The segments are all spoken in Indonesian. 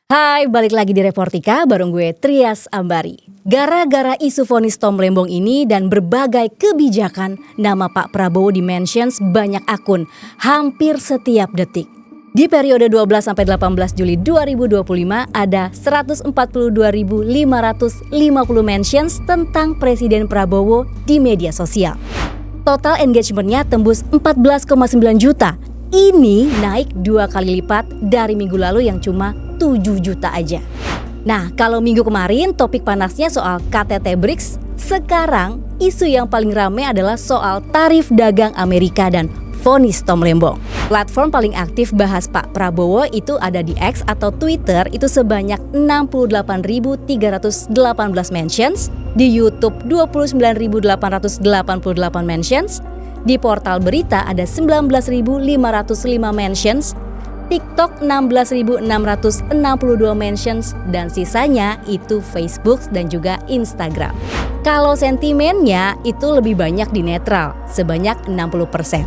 Hai, balik lagi di Reportika bareng gue Trias Ambari. Gara-gara isu vonis Tom Lembong ini dan berbagai kebijakan, nama Pak Prabowo di-mentions banyak akun, hampir setiap detik. Di periode 12-18 Juli 2025 ada 142.550 mentions tentang Presiden Prabowo di media sosial. Total engagementnya tembus 14,9 juta. Ini naik 2 kali lipat dari minggu lalu yang cuma 7 juta aja. Nah, kalau minggu kemarin topik panasnya soal KTT BRICS, sekarang isu yang paling ramai adalah soal tarif dagang Amerika dan vonis Tom Lembong. Platform paling aktif bahas Pak Prabowo itu ada di X atau Twitter itu sebanyak 68.318 mentions, di YouTube 29.888 mentions, di portal berita ada 19.505 mentions, TikTok 16.662 mentions, dan sisanya itu Facebook dan juga Instagram. Kalau sentimennya itu lebih banyak di netral, sebanyak 60%.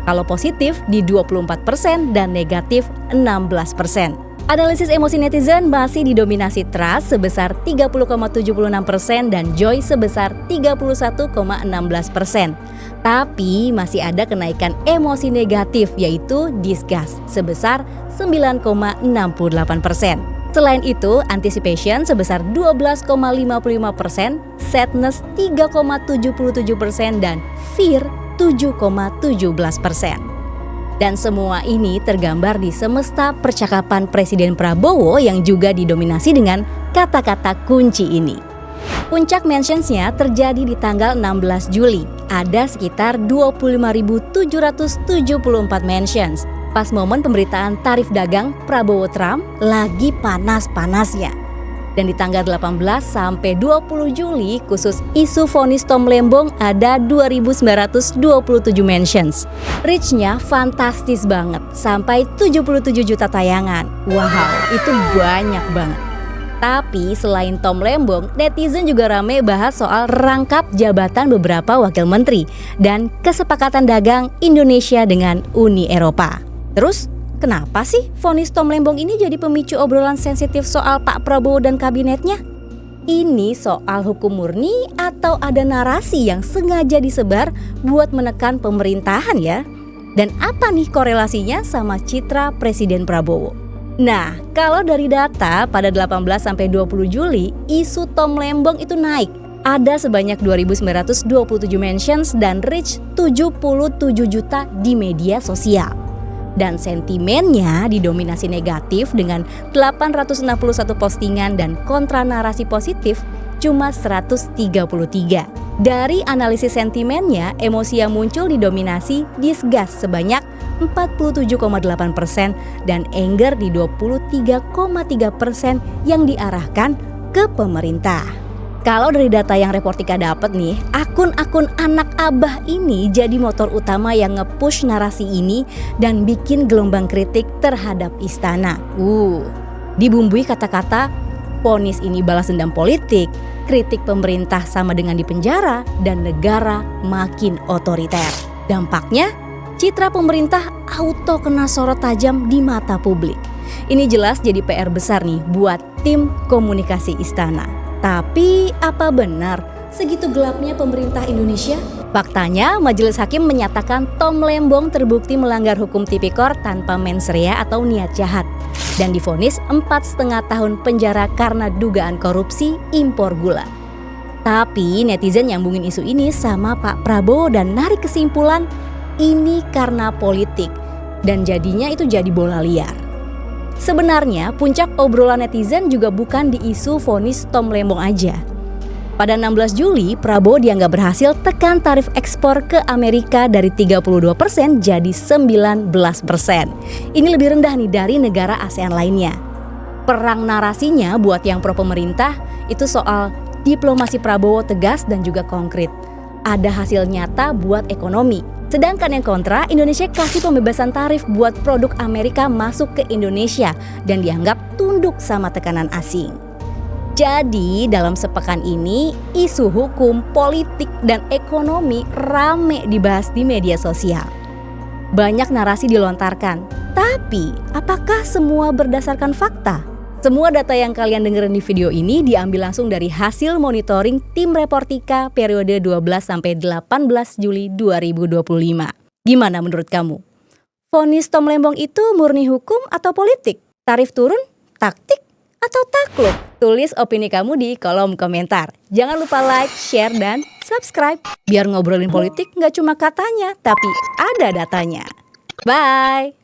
Kalau positif di 24% dan negatif 16%. Analisis emosi netizen masih didominasi trust sebesar 30,76% dan joy sebesar 31,16%. Tapi masih ada kenaikan emosi negatif yaitu disgust sebesar 9,68%. Selain itu, anticipation sebesar 12,55%, sadness 3,77% dan fear 7,17%. Dan semua ini tergambar di semesta percakapan Presiden Prabowo yang juga didominasi dengan kata-kata kunci ini. Puncak mentions-nya terjadi di tanggal 16 Juli. Ada sekitar 25.774 mentions. Pas momen pemberitaan tarif dagang Prabowo-Trump lagi panas-panasnya. Dan di tanggal 18 sampai 20 Juli khusus isu vonis Tom Lembong ada 2.927 mentions. Reach-nya fantastis banget, sampai 77 juta tayangan. Wow, itu banyak banget. Tapi selain Tom Lembong, netizen juga ramai bahas soal rangkap jabatan beberapa wakil menteri dan kesepakatan dagang Indonesia dengan Uni Eropa. Terus, kenapa sih vonis Tom Lembong ini jadi pemicu obrolan sensitif soal Pak Prabowo dan kabinetnya? Ini soal hukum murni atau ada narasi yang sengaja disebar buat menekan pemerintahan ya? Dan apa nih korelasinya sama citra Presiden Prabowo? Nah, kalau dari data pada 18 sampai 20 Juli, isu Tom Lembong itu naik. Ada sebanyak 2.927 mentions dan reach 77 juta di media sosial. Dan sentimennya didominasi negatif dengan 861 postingan dan kontra narasi positif cuma 133. Dari analisis sentimennya, emosi yang muncul didominasi disgust sebanyak 47,8% dan anger di 23,3% yang diarahkan ke pemerintah. Kalau dari data yang Reportika dapat nih, akun-akun anak abah ini jadi motor utama yang nge-push narasi ini dan bikin gelombang kritik terhadap istana. Dibumbui kata-kata, vonis ini balas dendam politik, kritik pemerintah sama dengan dipenjara, dan negara makin otoriter. Dampaknya, citra pemerintah auto kena sorot tajam di mata publik. Ini jelas jadi PR besar nih buat tim komunikasi istana. Tapi apa benar segitu gelapnya pemerintah Indonesia? Faktanya, Majelis Hakim menyatakan Tom Lembong terbukti melanggar hukum tipikor tanpa mens rea atau niat jahat dan divonis 4,5 tahun penjara karena dugaan korupsi impor gula. Tapi netizen nyambungin isu ini sama Pak Prabowo dan narik kesimpulan ini karena politik dan jadinya itu jadi bola liar. Sebenarnya puncak obrolan netizen juga bukan di isu vonis Tom Lembong aja. Pada 16 Juli, Prabowo dianggap berhasil tekan tarif ekspor ke Amerika dari 32% jadi 19%. Ini lebih rendah nih dari negara ASEAN lainnya. Perang narasinya buat yang pro pemerintah itu soal diplomasi Prabowo tegas dan juga konkret. Ada hasil nyata buat ekonomi. Sedangkan yang kontra, Indonesia kasih pembebasan tarif buat produk Amerika masuk ke Indonesia dan dianggap tunduk sama tekanan asing. Jadi dalam sepekan ini, isu hukum, politik, dan ekonomi rame dibahas di media sosial. Banyak narasi dilontarkan, tapi apakah semua berdasarkan fakta? Semua data yang kalian dengerin di video ini diambil langsung dari hasil monitoring tim Reportika periode 12-18 Juli 2025. Gimana menurut kamu? Vonis Tom Lembong itu murni hukum atau politik? Tarif turun, taktik, atau takluk? Tulis opini kamu di kolom komentar. Jangan lupa like, share, dan subscribe. Biar ngobrolin politik nggak cuma katanya, tapi ada datanya. Bye!